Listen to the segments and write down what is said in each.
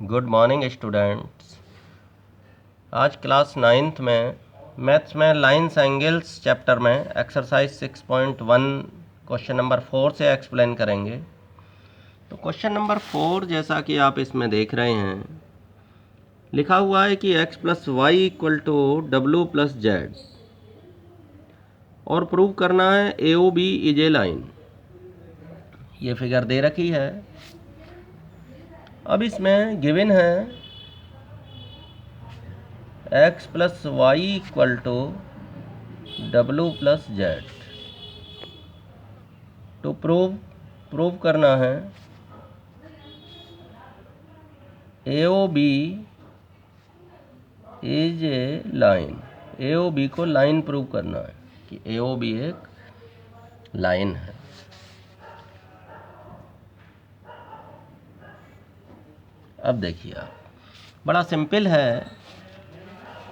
Good morning students. आज class 9th में maths में लाइंस एंगल्स चैप्टर में एक्सरसाइज 6.1 क्वेश्चन नंबर 4 से एक्सप्लेन करेंगे। तो क्वेश्चन नंबर 4 जैसा कि आप इसमें देख रहे हैं, लिखा हुआ है कि x plus Y equal to W plus Z और प्रूव करना है A O B is a line. ये फिगर दे रखी है। अब इसमें गिवन है x plus Y equal to W plus Z. तो प्रूव करना है A O B is a line. A O B को लाइन प्रूव करना है कि ए ओ बी एक लाइन है। अब देखिए आप, बड़ा सिंपल है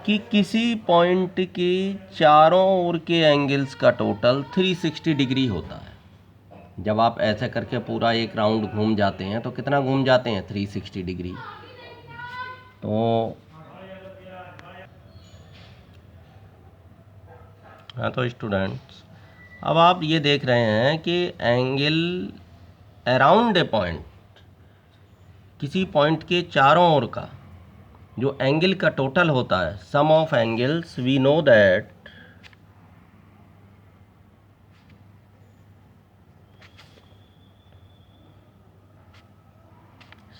कि किसी पॉइंट के चारों ओर के एंगल्स का टोटल 360 डिग्री होता है। जब आप ऐसे करके पूरा एक राउंड घूम जाते हैं तो कितना घूम जाते हैं? 360 डिग्री। तो हाँ, तो स्टूडेंट्स अब आप ये देख रहे हैं कि एंगल अराउंड ए पॉइंट, किसी पॉइंट के चारों ओर का जो एंगल का टोटल होता है, sum of angles, we know that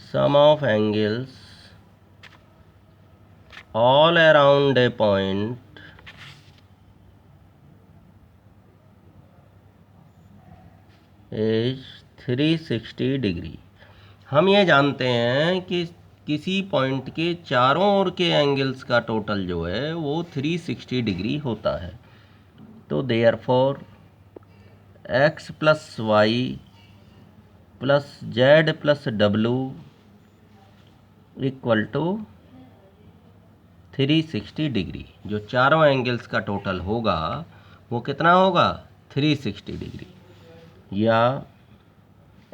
sum of angles all around a point is 360 degree. हम ये जानते हैं कि किसी पॉइंट के चारों ओर के एंगल्स का टोटल जो है वो 360 डिग्री होता है। तो therefore x plus Y plus Z plus W equal to 360 degree. जो चारों एंगल्स का टोटल होगा वो कितना होगा? 360 डिग्री। या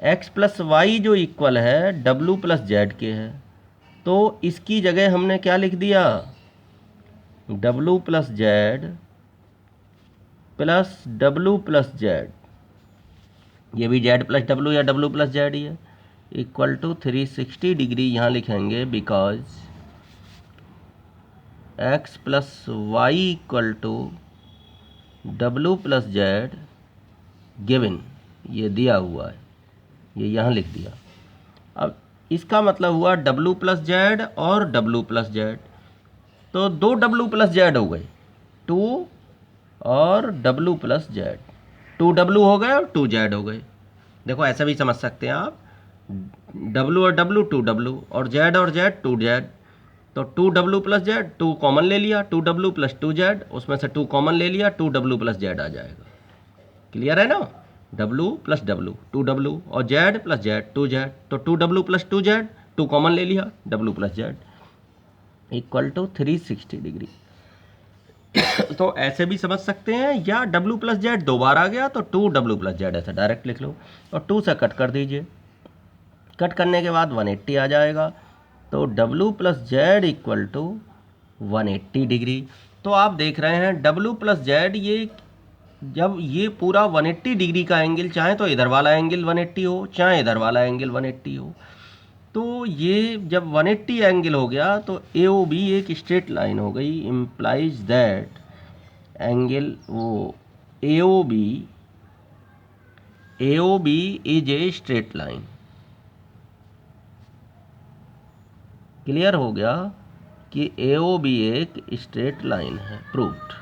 x प्लस वाई जो इक्वल है डब्ल्यू प्लस जेड के है, तो इसकी जगह हमने क्या लिख दिया? W plus Z plus W plus Z, ये भी जेड प्लस डब्ल्यू या डब्ल्यू प्लस जेड ही है, इक्वल टू 360 डिग्री यहाँ लिखेंगे because x plus Y equal to W plus Z given, ये दिया हुआ है, ये यहाँ लिख दिया। अब इसका मतलब हुआ डब्ल्यू प्लस जेड और डब्ल्यू प्लस जेड, तो दो डब्ल्यू प्लस जेड हो गए, 2 और डब्ल्यू प्लस जेड, 2 डब्ल्यू हो गए और 2 जेड हो गए। देखो ऐसा भी समझ सकते हैं आप, डब्ल्यू और डब्ल्यू 2 डब्ल्यू और जेड 2 जेड, तो 2 डब्ल्यू प्लस जेड 2 कॉमन ले लिया, 2 डब्ल्यू प्लस 2 जेड, उसमें से 2 कॉमन ले लिया, 2 डब्ल्यू प्लस जेड आ जाएगा। क्लियर है ना? डब्ल्यू प्लस डब्ल्यू 2 डब्ल्यू और जेड प्लस जेड 2 जेड, तो 2 डब्ल्यू प्लस 2 जेड 2 कॉमन ले लिया, W plus Z equal to 360 degree. तो ऐसे भी समझ सकते हैं, या डब्ल्यू प्लस जेड 2 बार आ गया तो 2 डब्ल्यू प्लस जेड ऐसे डायरेक्ट लिख लो और 2 से कट कर दीजिए। कट करने के बाद 180 आ जाएगा, तो W plus Z equal to 180 degree. तो आप देख रहे हैं डब्ल्यू प्लस जेड, ये जब ये पूरा 180 डिग्री का एंगल, चाहे तो इधर वाला एंगल 180 हो चाहे इधर वाला एंगल 180 हो, तो ये जब 180 एंगल हो गया तो ए ओ बी एक स्ट्रेट लाइन हो गई। इम्प्लाइज दैट एंगल वो A O B is a straight line. Clear हो गया कि ए ओ बी एक स्ट्रेट लाइन है, प्रूव्ड।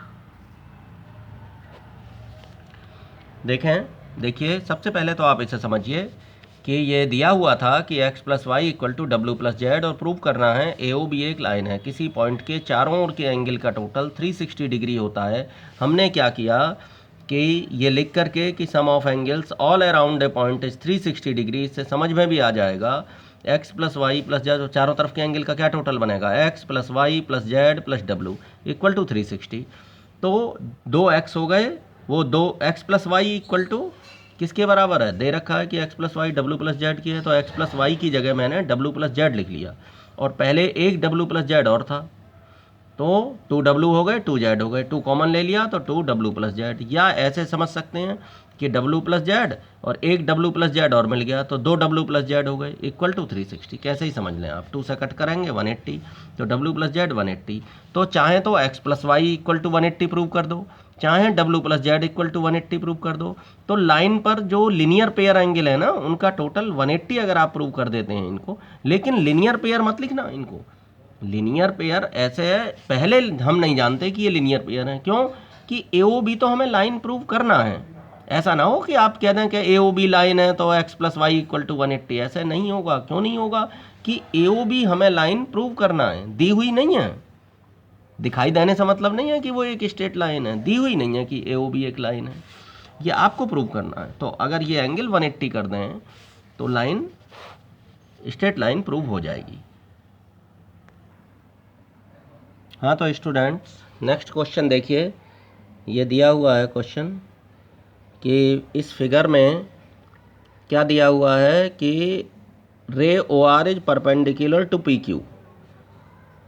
देखिए सबसे पहले तो आप इसे समझिए कि ये दिया हुआ था कि x plus Y equal to W plus Z और प्रूव करना है ए ओ बी एक लाइन है, किसी पॉइंट के चारों ओर के एंगल का टोटल 360 डिग्री होता है। हमने क्या किया कि ये लिख करके कि sum of angles all around a point is 360 degree, इससे समझ में भी आ जाएगा x plus Y plus Z, चारों तरफ के एंगल का क्या टोटल बनेगा? x plus Y plus Z plus W equal to 360। तो 2x हो गए, वो 2x plus Y equal to किसके बराबर है? दे रखा है कि x plus Y W plus Z की है, तो x प्लस वाई की जगह मैंने डब्ल्यू प्लस जेड लिख लिया। और पहले एक डब्ल्यू प्लस जेड और था, तो 2W हो गए, 2Z हो गए, 2 कॉमन ले लिया तो 2W प्लस जेड। या ऐसे समझ सकते हैं कि W प्लस जेड और एक W प्लस जेड और मिल गया तो 2W प्लस जेड हो गए इक्वल टू 360। कैसे ही समझ लें आप, 2 से कट करेंगे 180, तो W प्लस जेड 180। तो चाहे तो x plus Y equal to 180 prove कर दो, चाहे W plus Z equal to 180 prove कर दो। तो लाइन पर जो लिनियर पेयर एंगल है ना, उनका टोटल 180 अगर आप प्रूव कर देते हैं इनको, लेकिन लिनियर पेयर मत लिखना इनको। लिनियर पेयर ऐसे है, पहले हम नहीं जानते कि ये लिनियर पेयर है, क्यों कि AOB तो हमें लाइन प्रूव करना है। ऐसा ना हो कि आप कह दें कि AOB लाइन है तो x plus Y equal to 180, ऐसे नहीं होगा। क्यों नहीं होगा कि AOB हमें लाइन प्रूव करना है, दी हुई नहीं है। दिखाई देने से मतलब नहीं है कि वो एक स्ट्रेट लाइन है, दी हुई नहीं है कि AOB एक लाइन है, ये आपको प्रूव करना है। तो अगर ये एंगल 180 कर दें तो लाइन स्ट्रेट लाइन प्रूव हो जाएगी। हाँ तो स्टूडेंट्स नेक्स्ट क्वेश्चन देखिए, ये दिया हुआ है क्वेश्चन कि इस फिगर में क्या दिया हुआ है कि ray OR is perpendicular to PQ।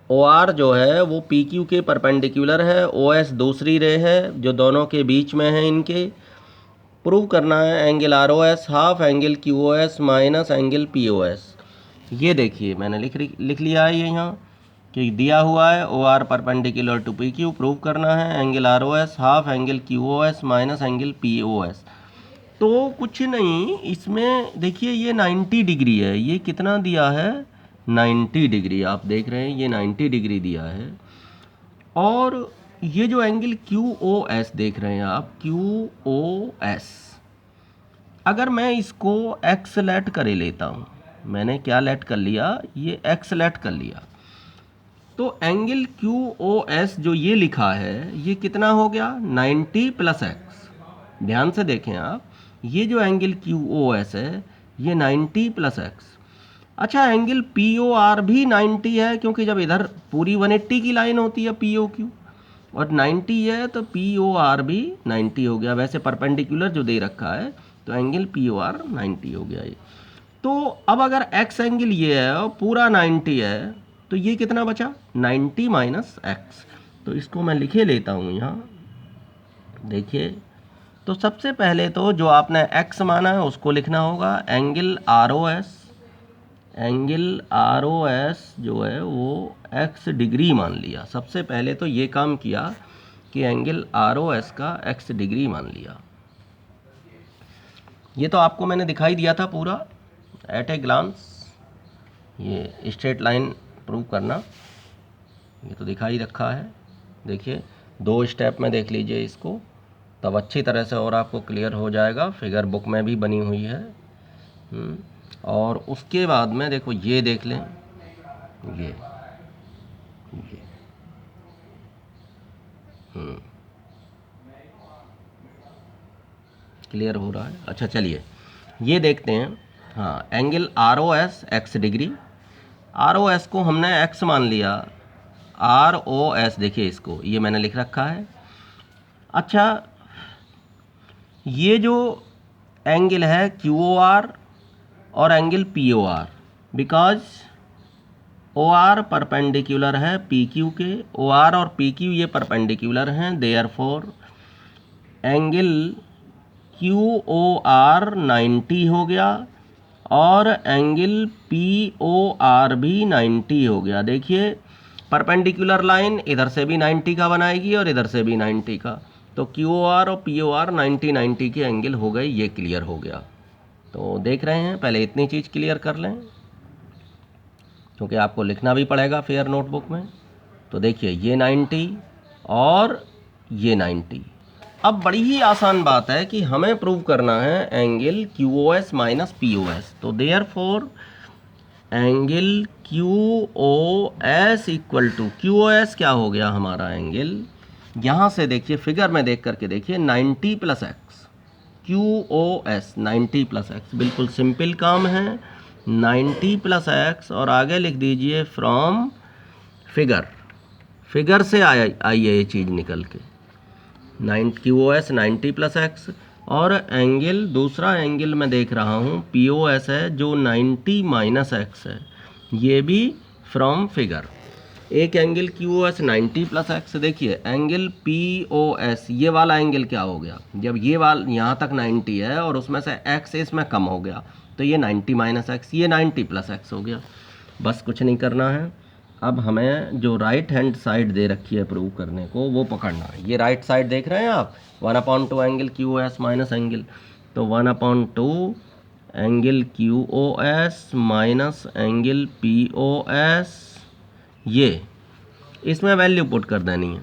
OR जो है वो PQ के परपेंडिकुलर है, OS दूसरी रे है जो दोनों के बीच में है। इनके प्रूव करना है angle ROS half angle QOS minus angle POS। ये देखिए मैंने लिख लिया है ये यहाँ कि दिया हुआ है OR perpendicular to PQ, prove करना है angle ROS half angle QOS minus angle POS। तो कुछ नहीं, इसमें देखिए ये 90 डिग्री है, ये कितना दिया है 90 डिग्री, आप देख रहे हैं ये 90 डिग्री दिया है। और ये जो एंगल QOS देख रहे हैं आप, QOS, अगर मैं इसको x लेट करे लेता हूँ, मैंने क्या लेट कर लिया, ये x लेट कर लिया, तो एंगल QOS जो ये लिखा है ये कितना हो गया 90 प्लस x। ध्यान से देखें आप, ये जो एंगल QOS है ये 90 प्लस x। अच्छा एंगल POR भी 90 है, क्योंकि जब इधर पूरी 180 की लाइन होती है POQ और 90 है तो POR भी 90 हो गया। वैसे परपेंडिकुलर जो दे रखा है तो एंगल POR 90 हो गया ये। तो अब अगर x एंगल ये है और पूरा 90 है तो ये कितना बचा 90 माइनस x। तो इसको मैं लिखे लेता हूँ यहाँ, देखिए। तो सबसे पहले तो जो आपने x माना है उसको लिखना होगा, एंगल ROS जो है वो x डिग्री मान लिया। सबसे पहले तो ये काम किया कि एंगल ROS का x डिग्री मान लिया। ये तो आपको मैंने दिखाई दिया था पूरा एट ए ग्लांस, ये स्ट्रेट लाइन प्रूव करना ये तो दिखाई रखा है। देखिए 2 स्टेप में देख लीजिए इसको, तब अच्छी तरह से और आपको क्लियर हो जाएगा। फिगर बुक में भी बनी हुई है। और उसके बाद में देखो ये देख लें, ये क्लियर हो रहा है। अच्छा चलिए ये देखते हैं। हाँ angle ROS x degree, ROS को हमने x मान लिया, ROS देखिए इसको ये मैंने लिख रखा है। अच्छा ये जो एंगल है QOR और angle POR, because OR perpendicular है PQ के, OR और PQ ये परपेंडिकुलर हैं, देयरफॉर एंगल QOR 90 हो गया और एंगल POR भी 90 हो गया। देखिए परपेंडिकुलर लाइन इधर से भी 90 का बनाएगी और इधर से भी 90 का, तो QOR और POR 90 के एंगल हो गए, ये क्लियर हो गया। तो देख रहे हैं, पहले इतनी चीज़ क्लियर कर लें क्योंकि आपको लिखना भी पड़ेगा फेयर नोटबुक में। तो देखिए ये 90 और ये 90। अब बड़ी ही आसान बात है कि हमें प्रूव करना है एंगल QOS माइनस POS। तो therefore angle QOS equal to, QOS क्या हो गया हमारा एंगल, यहाँ से देखिए फिगर में देख करके देखिए 90 plus x, QOS 90 plus x, बिल्कुल सिंपल काम है। 90 प्लस एक्स और आगे लिख दीजिए फ्रॉम फिगर, फिगर से आई है ये चीज़ निकल के, QOS 90 प्लस एक्स और एंगल दूसरा एंगल मैं देख रहा हूँ POS है जो 90 माइनस एक्स है, ये भी फ्रॉम फिगर। एक एंगल QOS 90 प्लस एक्स, देखिए एंगल POS ये वाला एंगल क्या हो गया, जब ये वाला यहाँ तक 90 है और उसमें से एक्स इसमें कम हो गया तो ये 90 माइनस एक्स, ये 90 प्लस एक्स हो गया। बस कुछ नहीं करना है, अब हमें जो राइट हैंड साइड दे रखी है प्रूव करने को वो पकड़ना है। ये राइट साइड देख रहे हैं आप, 1/2 एंगल QOS माइनस एंगल, तो 1/2 angle QOS minus angle POS, ये इसमें वैल्यू पुट कर देनी है।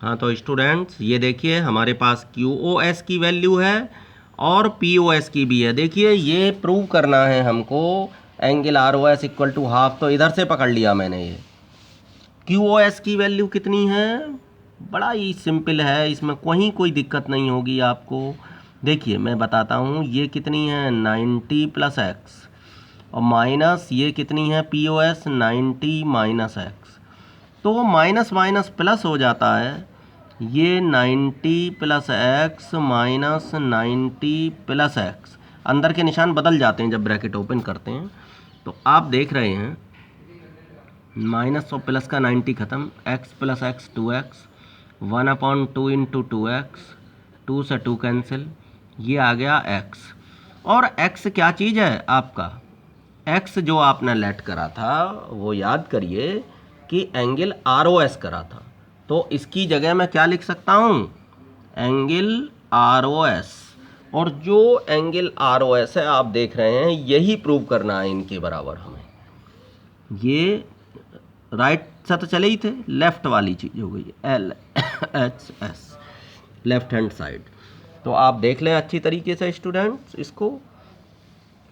हाँ तो स्टूडेंट्स ये देखिए हमारे पास QOS की वैल्यू है और POS की भी है। देखिए ये प्रूव करना है हमको angle ROS equal to half, तो इधर से पकड़ लिया मैंने। ये QOS की वैल्यू कितनी है, बड़ा ही सिंपल है, इसमें कोई दिक्कत नहीं होगी आपको। देखिए मैं बताता हूँ, ये कितनी है 90 प्लस एक्स और माइनस ये कितनी है POS 90 माइनस एक्स, तो माइनस माइनस प्लस हो जाता है। ये 90 plus x minus 90 plus x, अंदर के निशान बदल जाते हैं जब ब्रैकेट ओपन करते हैं। तो आप देख रहे हैं माइनस और प्लस का 90 खत्म, x plus x 2x, 1/2 into 2x, 2 से 2 कैंसिल, ये आ गया x। और x क्या चीज़ है आपका, x जो आपने लेट करा था वो याद करिए कि एंगल ROS करा था, तो इसकी जगह मैं क्या लिख सकता हूँ, एंगल ROS। और जो एंगल ROS है आप देख रहे हैं यही प्रूव करना है इनके बराबर हमें। ये राइट से तो चले ही थे, लेफ्ट वाली चीज़ हो गई LHS, लेफ्ट हैंड साइड। तो आप देख लें अच्छी तरीके से स्टूडेंट्स इसको।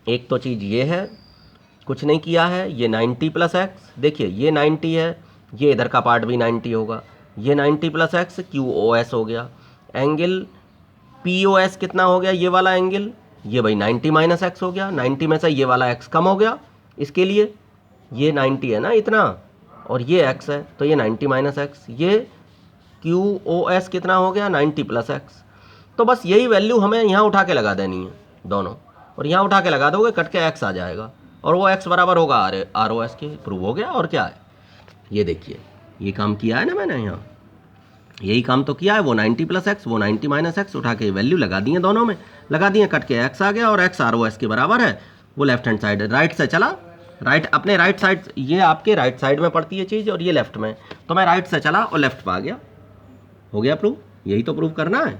एक तो चीज़ ये है, कुछ नहीं किया है, ये 90 प्लस एक्स, देखिए ये 90 है, ये इधर का पार्ट भी 90 होगा, ये 90 प्लस एक्स QOS हो गया। एंगल POS कितना हो गया, ये वाला एंगल, ये भाई 90 माइनस एक्स हो गया, 90 में से ये वाला एक्स कम हो गया, इसके लिए ये 90 है ना इतना और ये एक्स है, तो ये 90 माइनस एक्स, ये QOS कितना हो गया 90 प्लस एक्स। तो बस यही वैल्यू हमें यहाँ उठा के लगा देनी है दोनों, और यहाँ उठा के लगा दोगे कट के एक्स आ जाएगा और वो x बराबर होगा ROS के। प्रूव हो गया। और क्या है, ये देखिए ये काम किया है ना मैंने, यहाँ यही काम तो किया है। वो 90 प्लस एक्स, वो 90 माइनस एक्स, उठा के वैल्यू लगा दी है, दोनों में लगा दिए, कट के x आ गया और x ROS के बराबर है। वो लेफ्ट हैंड साइड है, राइट से चला, राइट अपने राइट साइड, ये आपके राइट साइड में पड़ती है चीज़ और ये लेफ्ट में, तो मैं राइट से चला और लेफ्ट पे आ गया, हो गया प्रूव। यही तो प्रूव करना है।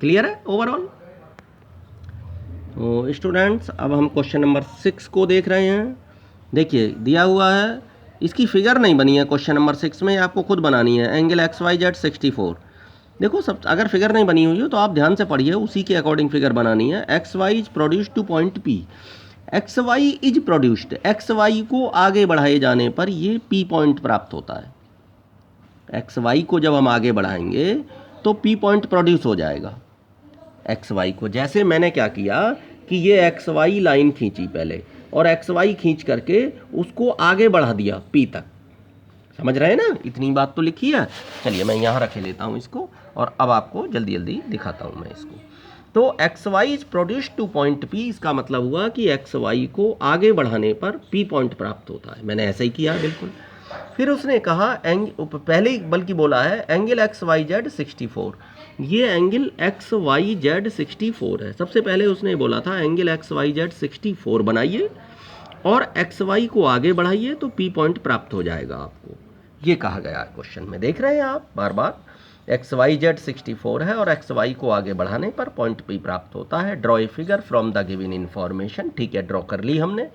क्लियर है ओवरऑल। तो स्टूडेंट्स अब हम क्वेश्चन नंबर 6 को देख रहे हैं। देखिए दिया हुआ है, इसकी फिगर नहीं बनी है क्वेश्चन नंबर 6 में, आपको खुद बनानी है। Angle XYZ 64। देखो सब, अगर फिगर नहीं बनी हुई हो तो आप ध्यान से पढ़िए, उसी के अकॉर्डिंग फिगर बनानी है। XY is produced two point P, XY is produced, XY को आगे बढ़ाए जाने पर ये P पॉइंट प्राप्त होता है। XY को जब हम आगे बढ़ाएंगे तो P पॉइंट प्रोड्यूस हो जाएगा। XY को, जैसे मैंने क्या किया कि ये XY लाइन खींची पहले और XY खींच करके उसको आगे बढ़ा दिया P तक, समझ रहे हैं ना, इतनी बात तो लिखी है। चलिए मैं यहाँ रखे लेता हूँ इसको और अब आपको जल्दी जल्दी दिखाता हूँ मैं इसको। तो XY is produced two point P, इसका मतलब हुआ कि XY को आगे बढ़ाने पर P पॉइंट प्राप्त होता है। मैंने ऐसा ही किया बिल्कुल। फिर उसने कहा पहले ही बल्कि बोला है एंगल XYZ 64, ये एंगल XYZ 64 है। सबसे पहले उसने बोला था एंगल XYZ 64 बनाइए और XY को आगे बढ़ाइए तो P पॉइंट प्राप्त हो जाएगा आपको, ये कहा गया क्वेश्चन में। देख रहे हैं आप बार बार, XYZ 64 है और XY को आगे बढ़ाने पर पॉइंट P प्राप्त होता है। Draw a figure from the given information. ठीक है, ड्रॉ कर ली हमने।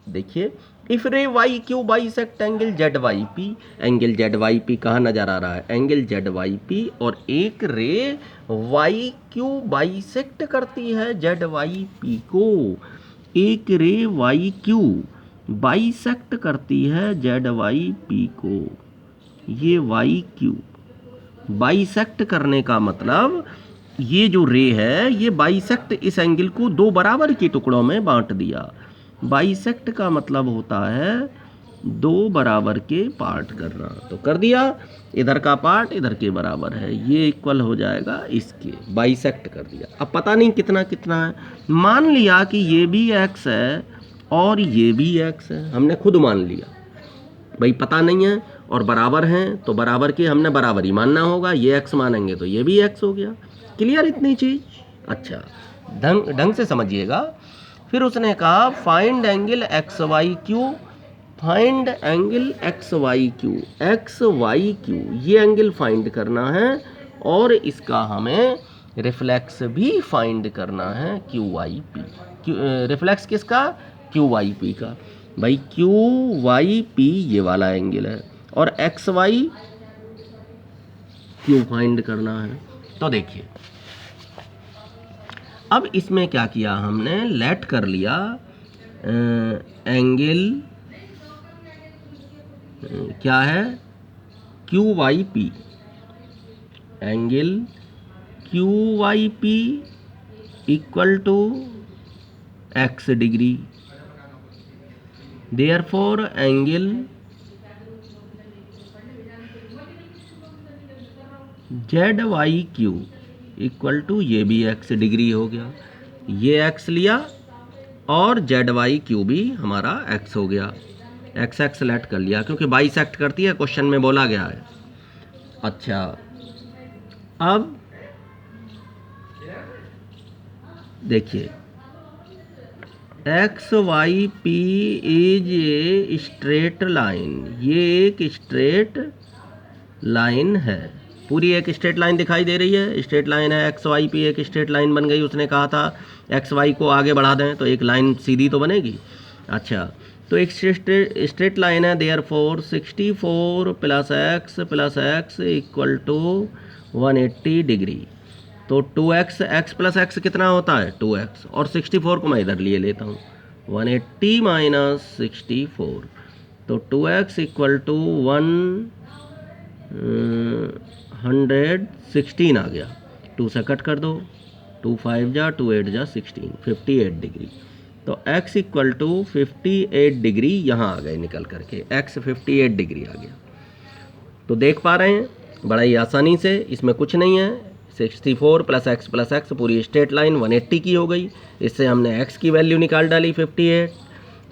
देखिए, if ray Y Q bisect angle ZYP, angle ZYP कहाँ नजर आ रहा है, एंगल ZYP, और एक रे वाई क्यू बाइसेक्ट करती है ZYP को, एक रे वाई क्यू बाइसेक्ट करती है ZYP को। ये वाई क्यू बाइसेक्ट करने का मतलब, ये जो रे है ये बाइसेक्ट इस एंगल को दो बराबर के टुकड़ों में बांट दिया। बाइसेक्ट का मतलब होता है दो बराबर के पार्ट करना, तो कर दिया, इधर का पार्ट इधर के बराबर है, ये इक्वल हो जाएगा इसके, बाइसेक्ट कर दिया। अब पता नहीं कितना कितना है, मान लिया कि ये भी x है और ये भी x है, हमने खुद मान लिया भाई, पता नहीं है और बराबर हैं तो बराबर के हमने बराबर ही मानना होगा, ये x मानेंगे तो ये भी x हो गया। क्लियर इतनी चीज़? अच्छा, ढंग से समझिएगा। फिर उसने कहा find angle X Y Q, find angle X Y Q, X Y Q ये एंगल फाइंड करना है और इसका हमें रिफ्लेक्स भी फाइंड करना है क्यू वाई पी। रिफ्लेक्स किसका? क्यू वाई पी का। भाई क्यू वाई पी ये वाला एंगल है और एक्स वाई क्यू फाइंड करना है। तो देखिए अब इसमें क्या किया हमने, लेट कर लिया एंगल क्या है, Q Y P, angle Q Y P equal to X degree, therefore angle Z Y Q equal to, ये भी एक्स डिग्री हो गया, ये एक्स लिया और जेड वाई क्यू भी हमारा एक्स हो गया, एक्स एक्स लेट कर लिया क्योंकि बाइसेक्ट करती है, क्वेश्चन में बोला गया है। अच्छा अब देखिए X Y P is a straight line, ये एक स्ट्रेट लाइन है, पूरी एक स्ट्रेट लाइन दिखाई दे रही है, स्ट्रेट लाइन है, एक्स वाई पी एक स्ट्रेट लाइन बन गई। उसने कहा था एक्स वाई को आगे बढ़ा दें तो एक लाइन सीधी तो बनेगी। अच्छा तो एक स्ट्रेट लाइन है, therefore 64 plus X equal to 180 degree. तो 2x, x प्लस एक्स कितना होता है 2x, और 64 को मैं इधर लिए लेता हूँ 180 माइनस 64, तो 2x इक्वल टू 116 आ गया, 2 से कट कर दो, 2 5 जा 2 8 जा 16, 58 डिग्री। तो x इक्वल टू 58 डिग्री यहाँ आ गए निकल करके, x 58 डिग्री आ गया। तो देख पा रहे हैं बड़ा ही आसानी से, इसमें कुछ नहीं है, 64 प्लस एक्स पूरी स्ट्रेट लाइन 180 की हो गई। इससे हमने x की वैल्यू निकाल डाली 58।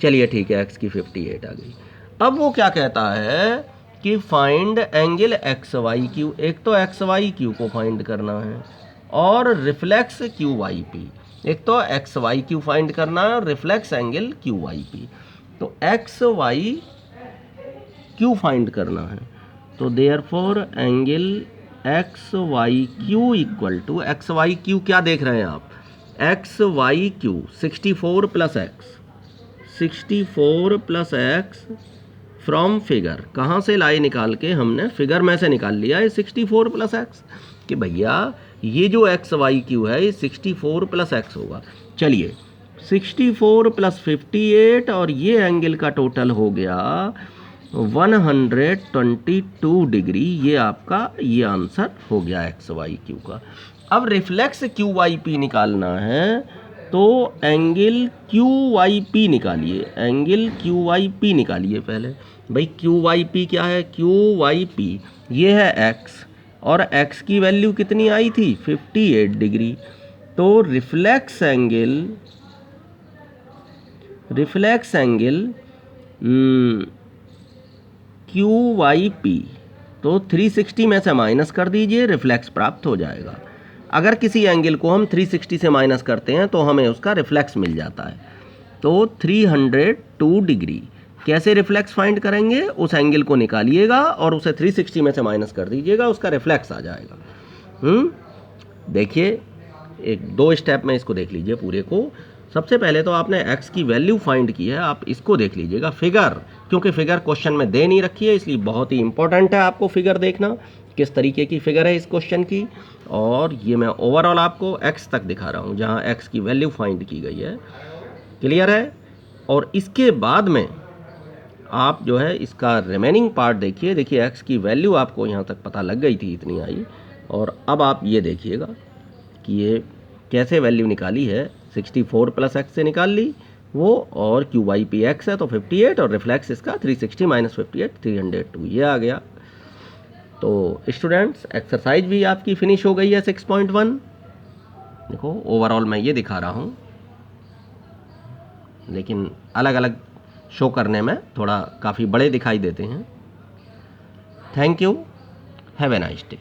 चलिए ठीक है, x की 58 आ गई। अब वो क्या कहता है कि find angle X Y Q, एक तो एक्स वाई क्यू को फाइंड करना है और रिफ्लेक्स क्यू वाई पी, एक तो एक्स वाई क्यू फाइंड करना है और reflex angle Q Y P. तो एक्स वाई क्यू फाइंड करना है, तो therefore angle X Y Q equal to, X Y Q क्या देख रहे हैं आप, X Y Q 64 plus X, 64 plus X from figure, कहाँ से लाए निकाल के, हमने फिगर में से निकाल लिया है 64 प्लस एक्स, कि भैया ये जो एक्स वाई क्यू है ये 64 प्लस एक्स होगा। चलिए 64 प्लस 58 और ये एंगल का टोटल हो गया 122 डिग्री, ये आपका ये आंसर हो गया एक्स वाई क्यू का। अब रिफ्लेक्स क्यू वाई पी निकालना है तो एंगल क्यू वाई पी निकालिए, एंगल क्यू वाई पी निकालिए पहले। भाई क्यू वाई पी क्या है, क्यू वाई पी ये है एक्स और एक्स की वैल्यू कितनी आई थी 58 डिग्री। तो reflex angle Q Y P तो 360 में से माइनस कर दीजिए, रिफ्लेक्स प्राप्त हो जाएगा। अगर किसी एंगल को हम 360 से माइनस करते हैं तो हमें उसका रिफ्लेक्स मिल जाता है। तो 302 डिग्री कैसे रिफ्लेक्स फाइंड करेंगे, उस एंगल को निकालिएगा और उसे 360 में से माइनस कर दीजिएगा, उसका रिफ्लेक्स आ जाएगा। देखिए एक दो स्टेप में इसको देख लीजिए पूरे को। सबसे पहले तो आपने x की वैल्यू फाइंड की है, आप इसको देख लीजिएगा फिगर, क्योंकि फिगर क्वेश्चन में दे नहीं रखी है इसलिए बहुत ही इंपॉर्टेंट है आपको फिगर देखना, किस तरीके की फिगर है इस क्वेश्चन की। और ये मैं ओवरऑल आपको x तक दिखा रहा हूँ जहाँ x की वैल्यू फाइंड की गई है। क्लियर है? और इसके बाद में आप जो है इसका रिमेनिंग पार्ट देखिए, x की वैल्यू आपको यहाँ तक पता लग गई थी, इतनी आई। और अब आप ये देखिएगा कि ये कैसे वैल्यू निकाली है, 64 प्लस एक्स से निकाल ली वो, और क्यू वाई पी एक्स है तो 58 और रिफ्लेक्स इसका 360 माइनस 58 302 ये आ गया। तो स्टूडेंट्स एक्सरसाइज भी आपकी फिनिश हो गई है 6.1। देखो ओवरऑल मैं ये दिखा रहा हूँ, लेकिन अलग अलग शो करने में थोड़ा काफ़ी बड़े दिखाई देते हैं। Thank you, have a nice day.